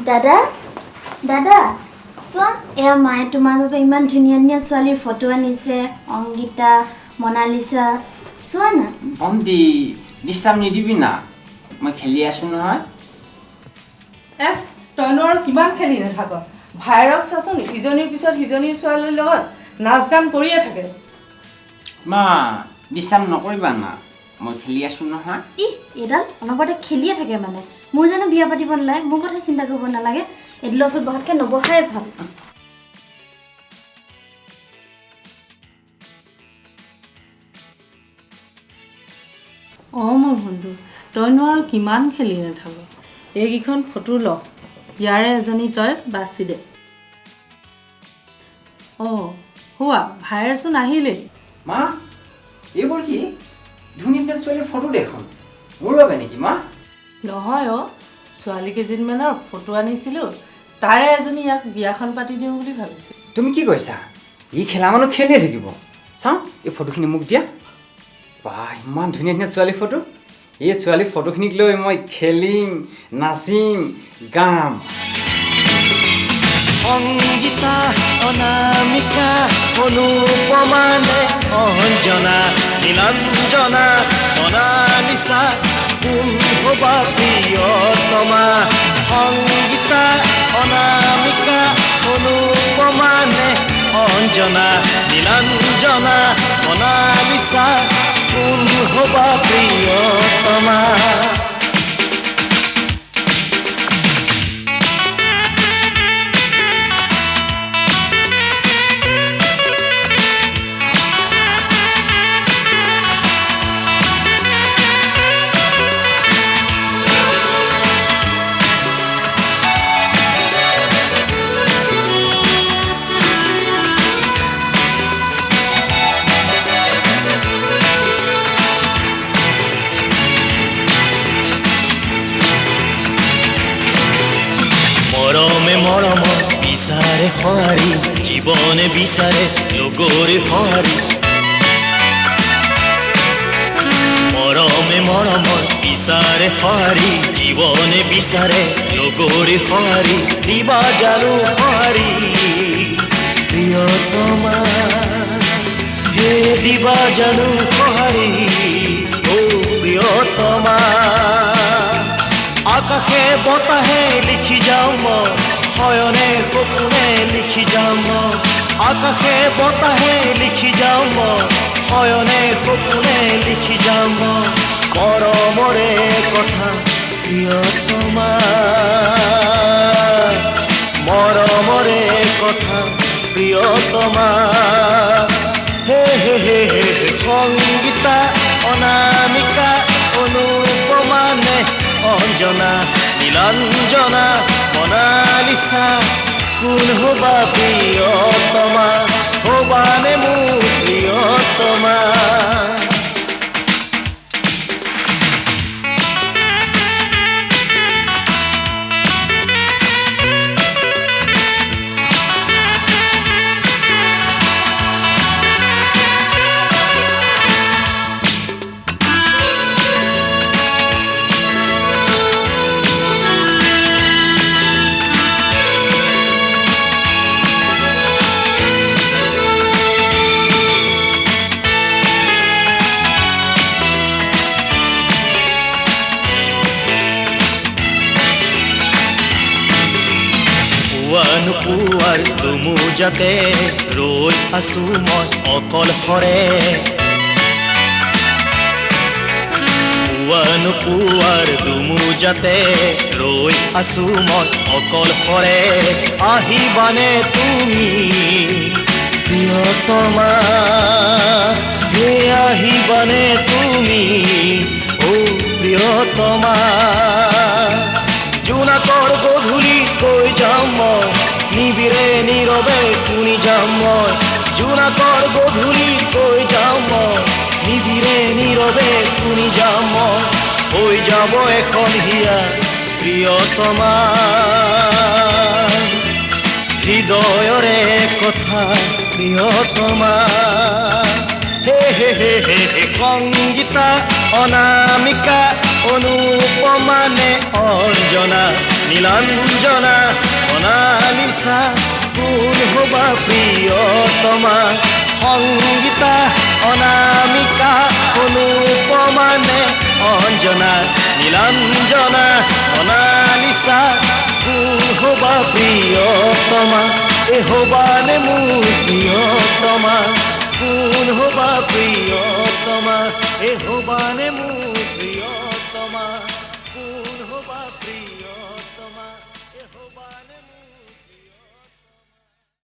দাদা দাদা চোৱা এয়া মায়ে তোমাৰ বাবে ইমান ধুনীয়া ধুনীয়া ছোৱালীৰ ফটো আনিছে অংগিতা মনালিসা চোৱা না অন্দি ডিস্টাৰ্ব নিদিবি না মই খেলি আছো নহয় তইনো আৰু কিমান খেলি নাথাক ভাইৰক চাচোন ইজনীৰ পিছত সিজনীৰ ছোৱালীৰ লগত নাচ গান কৰিয়ে থাকে মা ডিস্টাৰ্ব নকৰিবা না মই খেলি আছো নহয় এডাল অনবৰতে খেলিয়ে থাকে মানে মোৰ জানো বিয়া পাতিব নালাগে মোৰ কথা চিন্তা কৰিব নালাগে এডালৰ ওচৰত বহাতকৈ নবহাই ভাল মোৰ বন্ধু তইনো আৰু কিমান খেলি নাথাক এইকেইখন ফটো ল ইয়াৰে এজনী তই বাছি দে হোৱা ভাইৰচোন আহিলেই মা এইবোৰ কি ধুনীয়া ছোৱালীৰ ফটো দেখোন মোৰ বাবে নেকি মা নহয় ছোৱালী কেইজনীমানৰ ফটো আনিছিলোঁ তাৰে এজনী ইয়াক বিয়াখন পাতি দিওঁ বুলি ভাবিছোঁ তুমি কি কৈছা ই খেলা মানুহ খেলিয়ে থাকিব চাওঁ এই ফটোখিনি মোক দিয়া বাহ ইমান ধুনীয়া ধুনীয়া ছোৱালীৰ ফটো এই ছোৱালীৰ ফটোখিনিক লৈ মই খেলিম নাচিম গাম সংগীতা অনামিকা অনুপমানে অঞ্জনা নীলাঞ্জনা মনালিসা কোন হবা প্ৰিয়তমা সংগীতা অনামিকা অনুপমানে অঞ্জনা নীলাঞ্জনা মনালিসা কোন হবা প্ৰিয়তমা মৰম বিচাৰে হাৰি জীৱনে বিচাৰে লগৰে হাৰি মৰম বিচাৰে হাৰি জীৱনে বিচাৰে লগৰে হাৰি দিবা জানো হাৰি প্ৰিয়তমা হে দিবা জানো হাৰি প্ৰিয়তমা আকাশে বতাহে লিখি যাওঁ মই শয়নে সপোনে লিখি যাওঁ মই আকাশে বতাহে লিখি যাওঁ মই শয়নে সপোনে লিখি যাওঁ মই মৰমৰে কথা প্ৰিয়তমা মৰমৰে কথা প্ৰিয়তমা হে হে হে হে সংগীতা অনামিকা অনুপমানে অঞ্জনা নীলাঞ্জনা মনালিসা কোন হবা প্ৰিয়তমা হবানে মোৰ প্ৰিয়তমা পুৱাৰ তুমু যাতে ৰৈ আছো মই অকলশৰে পুৱাৰ তুমু যাতে ৰৈ আছো মই অকলশৰে আহিবানে তুমি প্ৰিয়তমা হে আহিবানে তুমি প্ৰিয়তমা জোনাকৰ গধূলি কৈ যাম মই নিবিৰে নীৰৱে শুনি যাম মই জোনাকৰ গধূলি কৈ যাম মই নিবিৰে নীৰৱে শুনি যাম মই হৈ যাব এখন হিয়া প্ৰিয়তমা হৃদয়ৰে কথা প্ৰিয়তমা হে হে হে হে সংগীতা অনামিকা অনুপমানে অঞ্জনা নীলাঞ্জনা মনালিসা কোন হবা প্রিয়তমা সংগীতা অনামিকা অনুপমা নে অঞ্জনা নীলাঞ্জনা মনালিসা কোন হবা প্রিয়তমা এ হবা নে মোৰ প্ৰিয়তমা কোন হবা প্ৰিয়তমা এ হবা নে